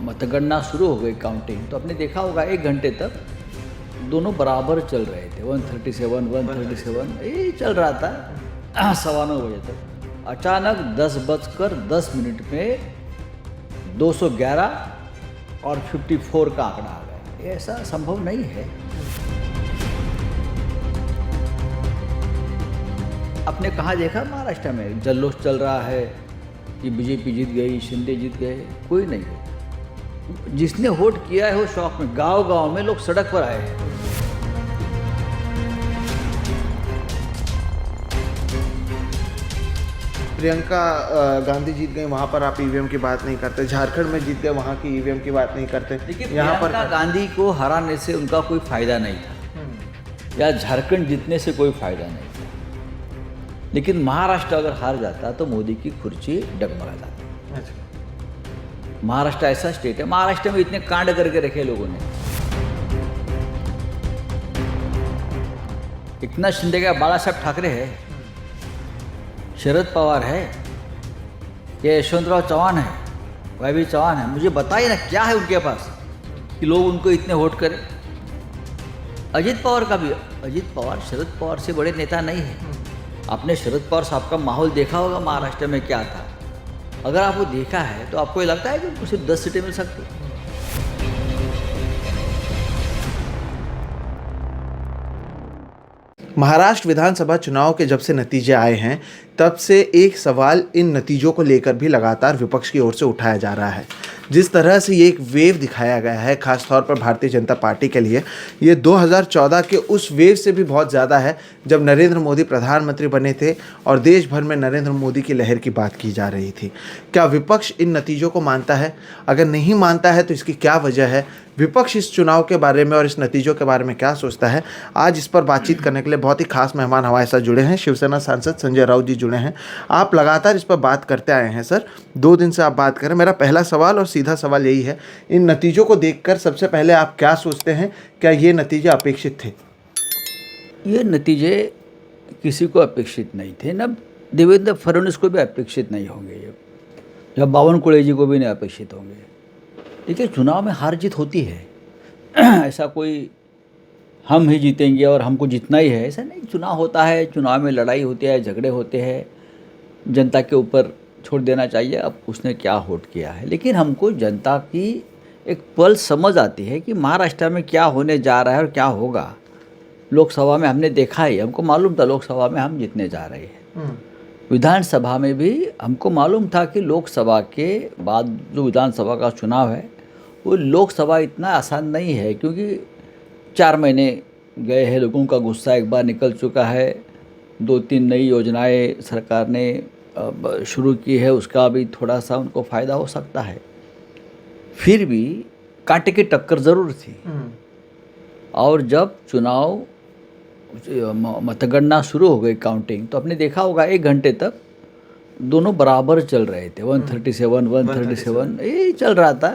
मतगणना शुरू हो गई काउंटिंग, तो आपने देखा होगा 1 घंटे तक दोनों बराबर चल रहे थे। 137 यही चल रहा था 9:15 बजे तक। अचानक 10:10 में 211 और 54 का आंकड़ा आ गया। ये ऐसा संभव नहीं है। आपने कहाँ देखा महाराष्ट्र में जल्लोष चल रहा है कि बीजेपी जीत गई, शिंदे जीत गए? कोई नहीं है। जिसने वोट किया है वो शौक में, गांव-गांव में लोग सड़क पर आए हैं। प्रियंका गांधी जीत गई, वहाँ पर आप ईवीएम की बात नहीं करते। झारखंड में जीत गए, वहाँ की ईवीएम की बात नहीं करते। लेकिन यहाँ पर गांधी को हराने से उनका कोई फायदा नहीं था, या झारखंड जीतने से कोई फायदा नहीं था। लेकिन महाराष्ट्र अगर हार जाता तो मोदी की कुर्सी डगमगा जाती। अच्छा। महाराष्ट्र ऐसा स्टेट है, महाराष्ट्र में इतने कांड करके रखे लोगों ने। एकनाथ शिंदे का बाला साहब ठाकरे है, शरद पवार है, या यशवंतराव चौहान है, वैभव चौहान है। मुझे बताइए ना क्या है उनके पास कि लोग उनको इतने वोट करें। अजित पवार का भी, अजित पवार शरद पवार से बड़े नेता नहीं है। आपने शरद पवार साहब का माहौल देखा होगा महाराष्ट्र में क्या था। अगर आपको देखा है तो आपको ये लगता है कि उनको सिर्फ 10 सीटें मिल सकती। महाराष्ट्र विधानसभा चुनाव के जब से नतीजे आए हैं तब से एक सवाल इन नतीजों को लेकर भी लगातार विपक्ष की ओर से उठाया जा रहा है। जिस तरह से ये एक वेव दिखाया गया है खासतौर पर भारतीय जनता पार्टी के लिए, ये 2014 के उस वेव से भी बहुत ज़्यादा है जब नरेंद्र मोदी प्रधानमंत्री बने थे और देश भर में नरेंद्र मोदी की लहर की बात की जा रही थी। क्या विपक्ष इन नतीजों को मानता है? अगर नहीं मानता है तो इसकी क्या वजह है? विपक्ष इस चुनाव के बारे में और इस नतीजों के बारे में क्या सोचता है? आज इस पर बातचीत करने के लिए बहुत ही खास मेहमान हमारे साथ जुड़े हैं। शिवसेना सांसद संजय राउत जी जुड़े हैं। आप लगातार इस पर बात करते आए हैं सर, 2 दिन से आप बात करें। मेरा पहला सवाल और सीधा सवाल यही है, इन नतीजों को देखकर सबसे पहले आप क्या सोचते हैं? क्या ये नतीजे अपेक्षित थे? ये नतीजे किसी को अपेक्षित नहीं थे, न देवेंद्र फडणवीस को भी अपेक्षित नहीं होंगे, या बावनकुळे जी को भी नहीं अपेक्षित होंगे। देखिए, चुनाव में हार जीत होती है। ऐसा कोई हम ही जीतेंगे और हमको जीतना ही है, ऐसा नहीं। चुनाव होता है, चुनाव में लड़ाई होती है, झगड़े होते हैं, जनता के ऊपर छोड़ देना चाहिए अब उसने क्या वोट किया है। लेकिन हमको जनता की एक पल समझ आती है कि महाराष्ट्र में क्या होने जा रहा है और क्या होगा। लोकसभा में हमने देखा ही, हमको मालूम था लोकसभा में हम जीतने जा रहे हैं। विधानसभा में भी हमको मालूम था कि लोकसभा के बाद जो विधानसभा का चुनाव है वो लोकसभा इतना आसान नहीं है, क्योंकि 4 महीने गए हैं, लोगों का गुस्सा एक बार निकल चुका है। 2-3 नई योजनाएं सरकार ने शुरू की है, उसका भी थोड़ा सा उनको फ़ायदा हो सकता है। फिर भी कांटे की टक्कर ज़रूर थी। और जब चुनाव मतगणना शुरू हो गई काउंटिंग, तो आपने देखा होगा 1 घंटे तक दोनों बराबर चल रहे थे। 137 यही चल रहा था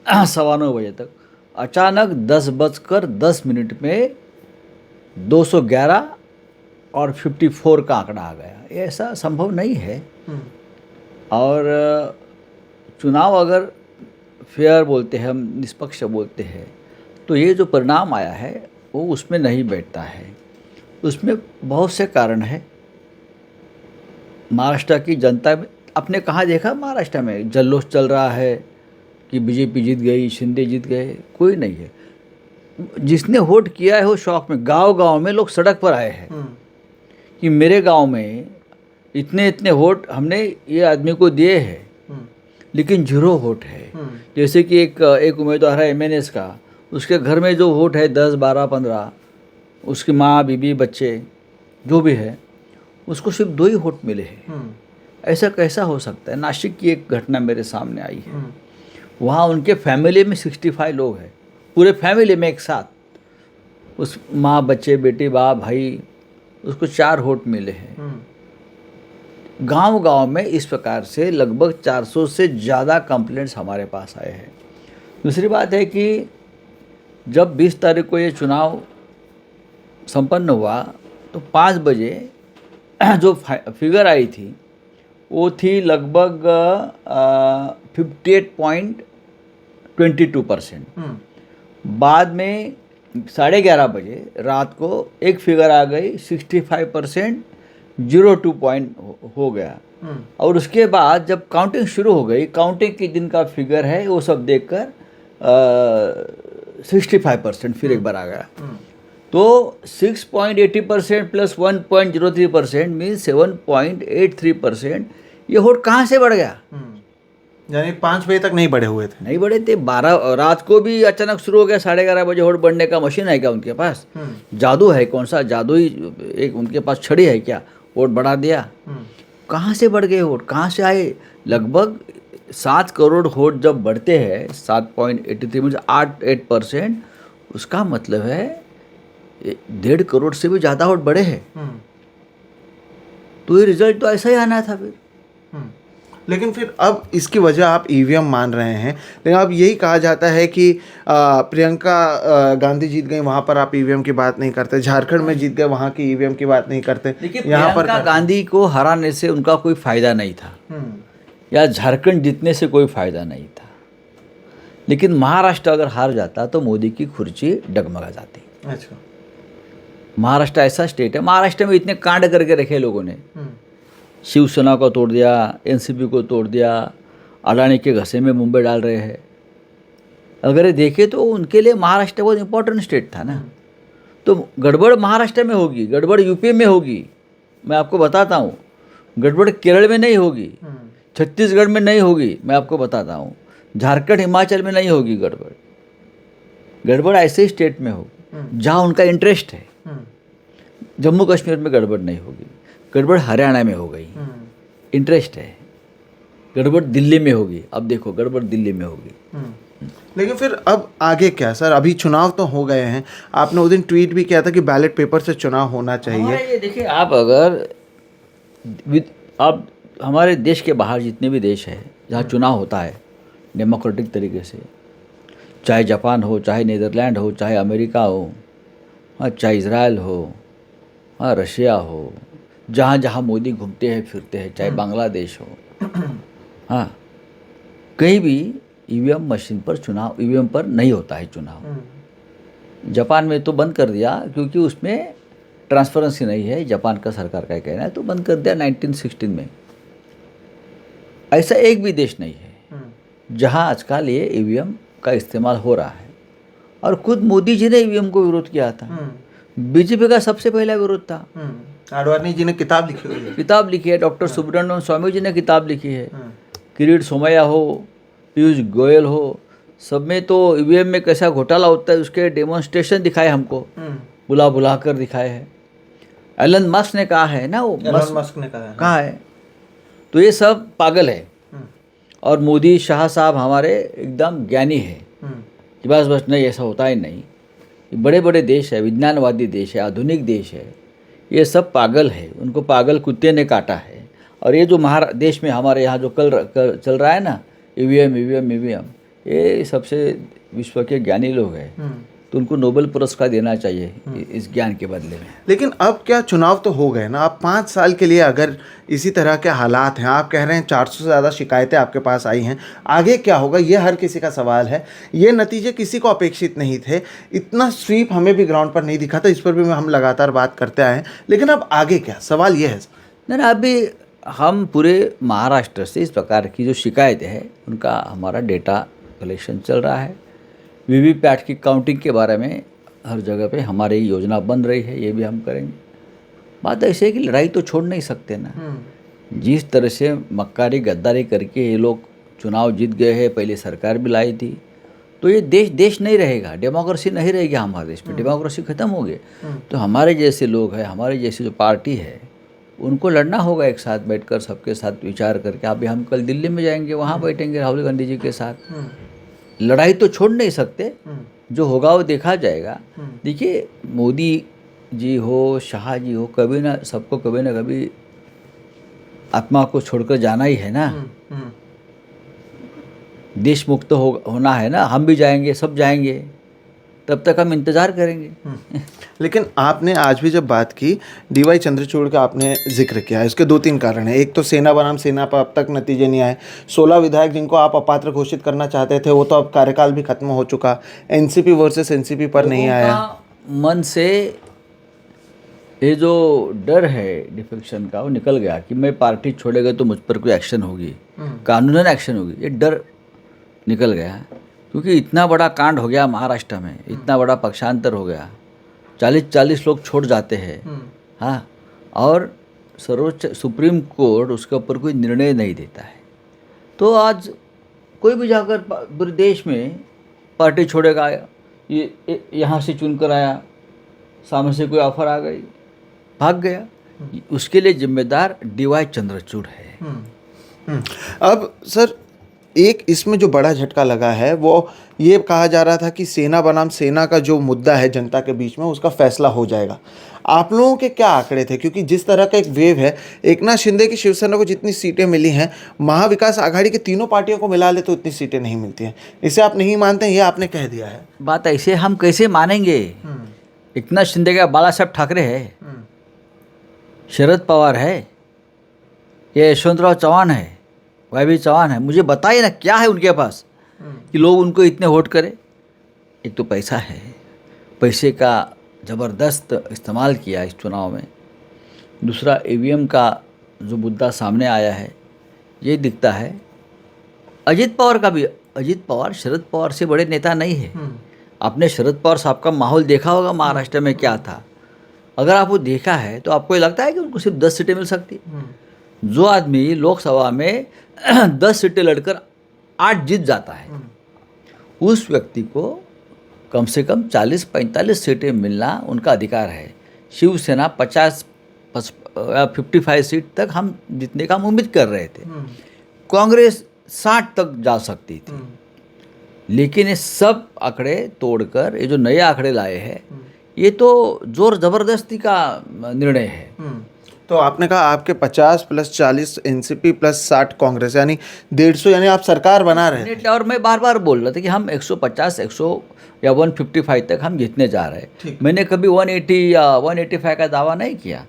9:15 बजे तक। अचानक 10:10 में 211 और 54 का आंकड़ा आ गया। ये ऐसा संभव नहीं है। और चुनाव अगर फेयर बोलते हैं, हम निष्पक्ष बोलते हैं, तो ये जो परिणाम आया है वो उसमें नहीं बैठता है। उसमें बहुत से कारण हैं। महाराष्ट्र की जनता में आपने कहाँ देखा महाराष्ट्र में जल्लोष चल रहा है कि बीजेपी जीत गई, शिंदे जीत गए? कोई नहीं है। जिसने वोट किया है वो शौक में, गांव-गांव में लोग सड़क पर आए हैं कि मेरे गांव में इतने वोट हमने ये आदमी को दिए हैं, लेकिन 0 वोट है। जैसे कि एक उम्मीदवार है MNS का, उसके घर में जो वोट है 10, 12, 15, उसकी माँ, बीबी, बच्चे जो भी है, उसको सिर्फ 2 ही वोट मिले हैं। ऐसा कैसा हो सकता है? नासिक की एक घटना मेरे सामने आई है। वहाँ उनके फैमिली में 65 लोग हैं, पूरे फैमिली में एक साथ, उस माँ, बच्चे, बेटी, बाप, भाई, उसको 4 वोट मिले हैं। गांव-गांव में इस प्रकार से लगभग 400 से ज़्यादा कंप्लेंट्स हमारे पास आए हैं। दूसरी बात है कि जब 20 तारीख को ये चुनाव संपन्न हुआ तो 5 बजे जो फिगर आई थी वो थी लगभग 22%। बाद में 11:30 बजे रात को एक फिगर आ गई 65%, 02 पॉइंट हो गया। और उसके बाद जब काउंटिंग शुरू हो गई, काउंटिंग के दिन का फिगर है वो सब देखकर 65% फिर एक बार आ गया। तो 6.80% प्लस 1.03% मीन्स 7.83%। ये वोट कहाँ से बढ़ गया? यानी 5 बजे तक नहीं बढ़े हुए थे। नहीं बढ़े थे, 12 रात को भी अचानक शुरू हो गया। 11:30 बजे वोट बढ़ने का मशीन है क्या उनके पास? जादू है? कौन सा जादू ही एक उनके पास छड़ी है क्या? वोट बढ़ा दिया। कहाँ से बढ़ गए वोट? कहाँ से आए? लगभग 7 करोड़ वोट जब बढ़ते हैं 7.83 मीन्स 8%, उसका मतलब है 1.5 करोड़ से भी ज़्यादा वोट बढ़े हैं। तो ये रिजल्ट तो ऐसा ही आना था फिर। लेकिन फिर अब इसकी वजह आप ईवीएम मान रहे हैं, लेकिन अब यही कहा जाता है कि प्रियंका गांधी जीत गई, वहाँ पर आप ईवीएम की बात नहीं करते, झारखंड में जीत गए, वहाँ की ईवीएम की बात नहीं करते। देखिए, प्रियंका गांधी को हराने से उनका कोई फायदा नहीं था, या झारखंड जीतने से कोई फायदा नहीं था। लेकिन महाराष्ट्र अगर हार जाता तो मोदी की कुर्सी डगमगा जाती। अच्छा, महाराष्ट्र ऐसा स्टेट है, महाराष्ट्र में इतने कांड करके रखे लोगों ने। शिवसेना को तोड़ दिया, एनसीपी को तोड़ दिया, अडानी के घसे में मुंबई डाल रहे हैं। अगर ये देखें तो उनके लिए महाराष्ट्र बहुत इंपॉर्टेंट स्टेट था ना। तो गड़बड़ महाराष्ट्र में होगी, गड़बड़ यूपी में होगी, मैं आपको बताता हूँ। गड़बड़ केरल में नहीं होगी, छत्तीसगढ़ में नहीं होगी, मैं आपको बताता हूँ। झारखंड हिमाचल में नहीं होगी गड़बड़। गड़बड़ ऐसे स्टेट में होगी जहाँ उनका इंटरेस्ट है। जम्मू कश्मीर में गड़बड़ नहीं होगी, गड़बड़ हरियाणा में हो गई, इंटरेस्ट है। गड़बड़ दिल्ली में होगी, अब देखो गड़बड़ दिल्ली में होगी। लेकिन फिर अब आगे क्या सर? अभी चुनाव तो हो गए हैं, आपने उस दिन ट्वीट भी किया था कि बैलेट पेपर से चुनाव होना चाहिए। ये देखिए, आप अगर आप हमारे देश के बाहर जितने भी देश है जहाँ चुनाव होता है डेमोक्रेटिक तरीके से, चाहे जापान हो, चाहे नीदरलैंड हो, चाहे अमेरिका हो, चाहे इजराइल हो, रशिया हो, जहाँ जहाँ मोदी घूमते हैं फिरते हैं, चाहे बांग्लादेश हो, हाँ, कहीं भी ईवीएम मशीन पर चुनाव, ईवीएम पर नहीं होता है चुनाव। जापान में तो बंद कर दिया क्योंकि उसमें ट्रांसपेरेंसी नहीं है, जापान का सरकार का कहना है, तो बंद कर दिया 1916 में। ऐसा एक भी देश नहीं है जहाँ आजकल ये ईवीएम का इस्तेमाल हो रहा है। और खुद मोदी जी ने ईवीएम को विरोध किया था। बीजेपी का सबसे पहला विरोध था। आडवाणी जी ने किताब लिखी हुई है, किताब लिखी है, डॉक्टर सुब्रमण्यम स्वामी जी ने किताब लिखी है, किरीट सोमैया हो, पीयूष गोयल हो, सब में तो ईवीएम में कैसा घोटाला होता है उसके डेमोन्स्ट्रेशन दिखाए हमको, बुला बुला कर दिखाए हैं। एलन मस्क ने कहा है ना, वो मस्क ने कहा है। तो ये सब पागल है। और मोदी शाह साहब हमारे एकदम ज्ञानी है कि बस नहीं, ऐसा होता ही नहीं। ये बड़े बड़े देश है, विज्ञानवादी देश है, आधुनिक देश है, ये सब पागल है, उनको पागल कुत्ते ने काटा है। और ये जो देश में हमारे यहाँ जो कल चल रहा है ना, ईवीएम, ये सबसे विश्व के ज्ञानी लोग हैं, तो उनको नोबेल पुरस्कार देना चाहिए इस ज्ञान के बदले में। लेकिन अब क्या, चुनाव तो हो गए ना, अब 5 साल के लिए अगर इसी तरह के हालात हैं, आप कह रहे हैं 400 से ज़्यादा शिकायतें आपके पास आई हैं, आगे क्या होगा ये हर किसी का सवाल है। ये नतीजे किसी को अपेक्षित नहीं थे, इतना स्वीप हमें भी ग्राउंड पर नहीं दिखा था, इस पर भी हम लगातार बात करते आए हैं। लेकिन अब आगे क्या, सवाल ये है। ना अभी हम पूरे महाराष्ट्र से इस प्रकार की जो शिकायतें हैं उनका हमारा डेटा कलेक्शन चल रहा है। वीवीपैट की काउंटिंग के बारे में हर जगह पे हमारी योजना बन रही है, ये भी हम करेंगे। बात ऐसे है कि लड़ाई तो छोड़ नहीं सकते ना। जिस तरह से मक्कारी गद्दारी करके ये लोग चुनाव जीत गए हैं, पहले सरकार भी लाई थी, तो ये देश नहीं रहेगा, डेमोक्रेसी नहीं रहेगी हमारे देश में, डेमोक्रेसी ख़त्म हो गई। तो हमारे जैसे लोग हैं, हमारे जैसी जो पार्टी है, उनको लड़ना होगा एक साथ बैठकर, सबके साथ विचार करके। अभी हम कल दिल्ली में जाएंगे, वहाँ बैठेंगे राहुल गांधी जी के साथ। लड़ाई तो छोड़ नहीं सकते, जो होगा वो देखा जाएगा। देखिए, मोदी जी हो, शाह जी हो, कभी ना सबको कभी ना कभी आत्मा को छोड़कर जाना ही है ना। देश मुक्त होना है ना, हम भी जाएंगे, सब जाएंगे, तब तक हम इंतज़ार करेंगे। लेकिन आपने आज भी जब बात की डीवाई चंद्रचूड़ का आपने जिक्र किया, इसके 2-3 कारण हैं। एक तो सेना बनाम सेना पर अब तक नतीजे नहीं आए। 16 विधायक जिनको आप अपात्र घोषित करना चाहते थे वो तो अब कार्यकाल भी खत्म हो चुका। एनसीपी वर्सेस एनसीपी पर नहीं लोगों आया। का मन से ये जो डर है डिफेक्शन का वो निकल गया कि मैं पार्टी छोड़ेगा तो मुझ पर कोई एक्शन होगी, कानूनन एक्शन होगी। ये डर निकल गया क्योंकि इतना बड़ा कांड हो गया महाराष्ट्र में, इतना बड़ा पक्षांतर हो गया, 40-40 लोग छोड़ जाते हैं। हाँ, और सर्वोच्च सुप्रीम कोर्ट उसके ऊपर कोई निर्णय नहीं देता है। तो आज कोई भी जाकर पूरे देश में पार्टी छोड़ेगा, ये यहाँ से चुनकर आया, सामने से कोई ऑफर आ गई, भाग गया, उसके लिए जिम्मेदार डीवाई चंद्रचूड़ है। अब सर एक इसमें जो बड़ा झटका लगा है वो ये कहा जा रहा था कि सेना बनाम सेना का जो मुद्दा है जनता के बीच में उसका फैसला हो जाएगा। आप लोगों के क्या आंकड़े थे? क्योंकि जिस तरह का एक वेव है, एकनाथ शिंदे की शिवसेना को जितनी सीटें मिली हैं, महाविकास आघाड़ी के तीनों पार्टियों को मिला ले तो इतनी सीटें नहीं मिलती हैं। इसे आप नहीं मानते हैं, ये आपने कह दिया है। बात ऐसे हम कैसे मानेंगे? एकनाथ शिंदे का बाला साहब ठाकरे है, शरद पवार है, ये यशवंतराव चौहान है, वाई चौहान है। मुझे बताइए ना क्या है उनके पास कि लोग उनको इतने वोट करें? एक तो पैसा है, पैसे का ज़बरदस्त इस्तेमाल किया इस चुनाव में। दूसरा ईवीएम का जो मुद्दा सामने आया है ये दिखता है। अजित पवार का भी, अजित पवार शरद पवार से बड़े नेता नहीं है। आपने शरद पवार साहब का माहौल देखा होगा महाराष्ट्र में क्या था। अगर आप वो देखा है तो आपको ये लगता है कि उनको सिर्फ 10 सीटें मिल सकती? जो आदमी लोकसभा में 10 सीटें लड़कर 8 जीत जाता है, उस व्यक्ति को कम से कम 40-45 सीटें मिलना उनका अधिकार है। शिवसेना 55 सीट तक हम जीतने का हम उम्मीद कर रहे थे। कांग्रेस 60 तक जा सकती थी। लेकिन ये सब आंकड़े तोड़कर ये जो नए आंकड़े लाए हैं, ये तो जोर ज़बरदस्ती का निर्णय है। तो आपने कहा आपके 50 + 40 एनसीपी + 60 कांग्रेस, यानी 150, यानी आप सरकार बना रहे हैं। और मैं बार बार बोल रहा था कि हम 150, 100 या 155 तक हम जीतने जा रहे हैं। मैंने कभी 180 या 185 का दावा नहीं किया।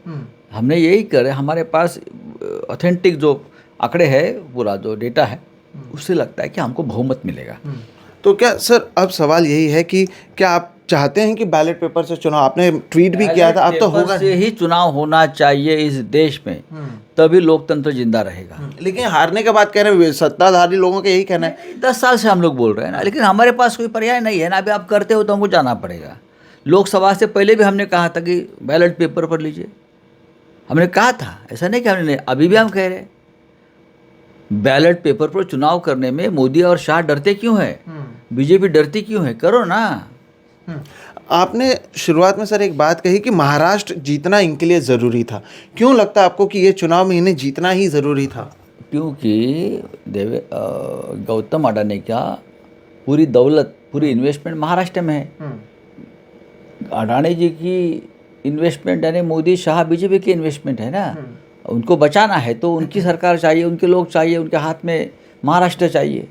हमने यही करे, हमारे पास ऑथेंटिक जो आंकड़े है, पूरा जो डेटा है, उससे लगता है कि हमको बहुमत मिलेगा। तो क्या सर अब सवाल यही है कि क्या आप चाहते हैं कि बैलेट पेपर से चुनाव, आपने ट्वीट भी किया था, अब तो होगा से ही चुनाव होना चाहिए इस देश में, तभी लोकतंत्र जिंदा रहेगा। लेकिन हारने के बाद कह रहे हैं, सत्ताधारी लोगों का यही कहना है। 10 साल से हम लोग बोल रहे हैं ना, लेकिन हमारे पास कोई पर्याय नहीं है ना। अभी आप करते हो तो हमको जाना पड़ेगा। लोकसभा से पहले भी हमने कहा था कि बैलेट पेपर पर लीजिए, हमने कहा था, ऐसा नहीं कि हमने, अभी भी हम कह रहे हैं बैलेट पेपर पर चुनाव करने में मोदी और शाह डरते क्यों है, बीजेपी डरती क्यों है? करो ना। आपने शुरुआत में सर एक बात कही कि महाराष्ट्र जीतना इनके लिए ज़रूरी था। क्यों लगता है आपको कि ये चुनाव में इन्हें जीतना ही ज़रूरी था? क्योंकि गौतम अडानी का पूरी दौलत, पूरी इन्वेस्टमेंट महाराष्ट्र में है। अडानी जी की इन्वेस्टमेंट यानी मोदी शाह बीजेपी की इन्वेस्टमेंट है ना। उनको बचाना है तो उनकी सरकार चाहिए, उनके लोग चाहिए, उनके हाथ में महाराष्ट्र चाहिए।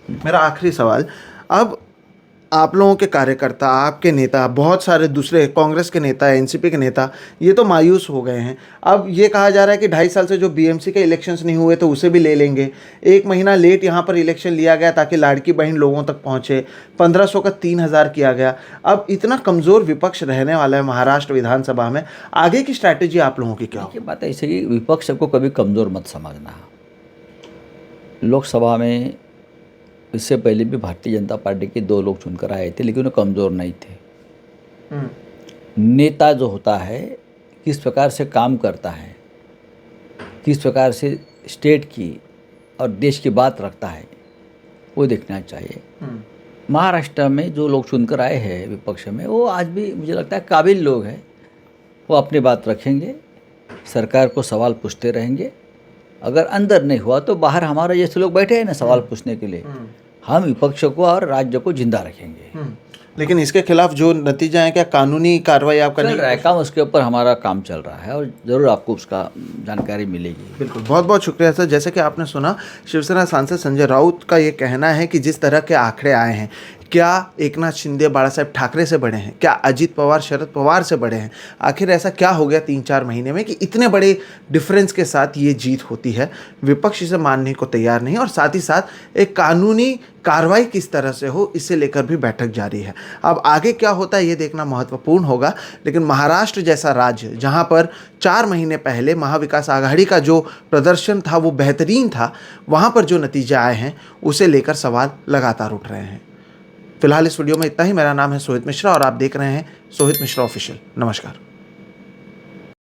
मेरा आखिरी सवाल, अब आप लोगों के कार्यकर्ता, आपके नेता, बहुत सारे दूसरे कांग्रेस के नेता, एनसीपी के नेता, ये तो मायूस हो गए हैं। अब ये कहा जा रहा है कि 2.5 साल से जो बीएमसी के इलेक्शंस नहीं हुए तो उसे भी ले लेंगे। 1 महीना लेट यहाँ पर इलेक्शन लिया गया ताकि लाड़की बहन लोगों तक पहुँचे। 1500 का 3000 किया गया। अब इतना कमज़ोर विपक्ष रहने वाला है महाराष्ट्र विधानसभा में, आगे की स्ट्रैटेजी आप लोगों की क्या होगी? बात ऐसे ही, विपक्ष को कभी कमज़ोर मत समझना। लोकसभा में इससे पहले भी भारतीय जनता पार्टी के 2 लोग चुनकर आए थे, लेकिन वो कमज़ोर नहीं थे। नेता जो होता है किस प्रकार से काम करता है, किस प्रकार से स्टेट की और देश की बात रखता है, वो देखना चाहिए। महाराष्ट्र में जो लोग चुनकर आए हैं विपक्ष में, वो आज भी मुझे लगता है काबिल लोग हैं। वो अपनी बात रखेंगे, सरकार को सवाल पूछते रहेंगे। अगर अंदर नहीं हुआ तो बाहर हमारे जैसे लोग बैठे हैं ना सवाल पूछने के लिए, हम विपक्ष को और राज्य को जिंदा रखेंगे। लेकिन इसके खिलाफ जो नतीजा है, क्या कानूनी कार्रवाई आप करने चल रहा है काम, उसके ऊपर हमारा काम चल रहा है और ज़रूर आपको उसका जानकारी मिलेगी। बिल्कुल, बहुत बहुत शुक्रिया सर। जैसे कि आपने सुना, शिवसेना सांसद संजय राउत का ये कहना है कि जिस तरह के आंकड़े आए हैं क्या एकनाथ शिंदे बाला साहेब ठाकरे से बड़े हैं? क्या अजित पवार शरद पवार से बड़े हैं? आखिर ऐसा क्या हो गया 3-4 महीने में कि इतने बड़े डिफरेंस के साथ ये जीत होती है? विपक्ष इसे मानने को तैयार नहीं, और साथ ही साथ एक कानूनी कार्रवाई किस तरह से हो, इसे लेकर भी बैठक जारी है। अब आगे क्या होता है ये देखना महत्वपूर्ण होगा। लेकिन महाराष्ट्र जैसा राज्य, जहां पर 4 महीने पहले महाविकास आघाड़ी का जो प्रदर्शन था वो बेहतरीन था, वहां पर जो नतीजे आए हैं उसे लेकर सवाल लगातार उठ रहे हैं। फिलहाल इस वीडियो में इतना ही। मेरा नाम है सोहित मिश्रा और आप देख रहे हैं सोहित मिश्रा ऑफिशियल। नमस्कार।